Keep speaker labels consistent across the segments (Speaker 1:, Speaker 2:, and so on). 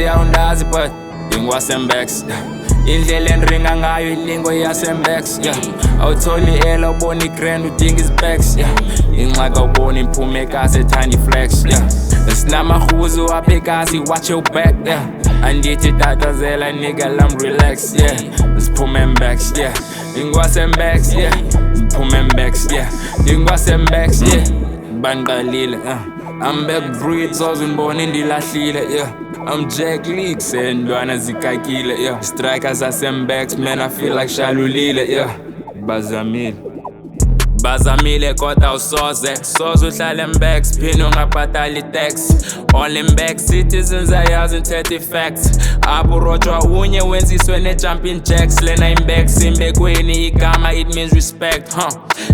Speaker 1: awundazi but ingwasembex indlela enringa ngayo ilingo yasembex awutholi ela ubona igrand udinga ispecs inxaka ubona imphume ekase tiny flex sinamahuzu apekasi watch your back andithi tatazela nigga lam relax siphume mbex ingwasembex mphume mbex ingwasembex banqalile I'm back breed zozunibona indilahlile I'm Jack League sendwana zikakile strikers asembex man I feel like Shalulile Bazamile kodwa usoze uhlale mbex phino ungabhatali tax all in back citizens ayazi inthethe facts aburojwa unye wenziswe ne-jumping jacks lena imbex imbekweni igama it means respect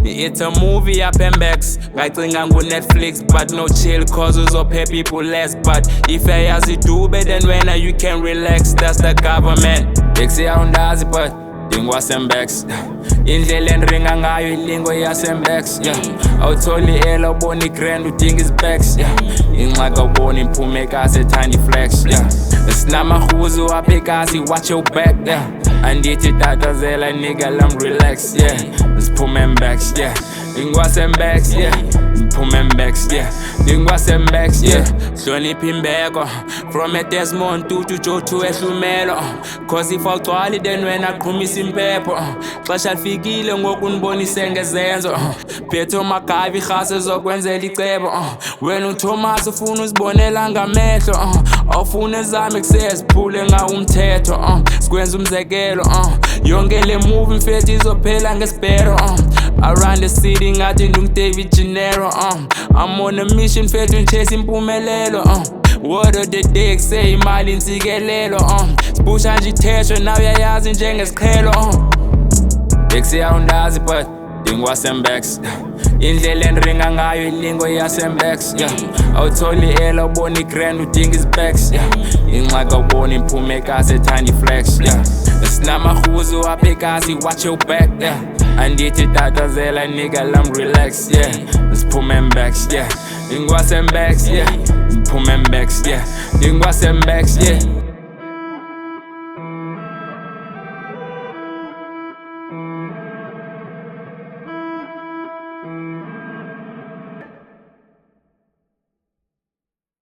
Speaker 1: it's a movie apembex ngacinga ngu-Netflix but no chill cause uzopay people less but if ayazi dube then wena you can relax that's the government awundazi but ingwasembex indlela enringa ngayo ilingo yasembex awutholi ela ubona igrand udinga ispecs inxaka ubona imphume ekase tiny flex sinamahuzu apekasi watch your back andithi tatazela nigga lam relax siphume mbex ingwasembex mphume mbex ingwasembex hlonipha imbeko from a Desmond to Joe to ehlumelo cause if awugcwali then wena qhumisa impepho xesha lifikile ngoku nibonise ngezenzo phetho magavi irhase zokwenzela icebo wena uThomas ufuna uzibonela ngamehlo awufuna ezami kuseziphule ngawo umthetho sikwenza umzekelo yonke le movie mfethu izophela ngesibhero around the city ngathi David Gennaro I'm on a mission mfethu ngichase impumelelo What of the dick say imali insikelelo sibusha nje ithesho nawe uyayazi njengesiqhelo awundazi but ingwasembex indlela enringa ngayo ilingo yasembex awutholi ela ubona igrand udinga ispecs inxaka ubona imphume ekase tiny flex sinamahuzu apekasi watch your back andithi tatazela nigga lam relax siphume mbex ingwasembex mphume mbex ingwasembex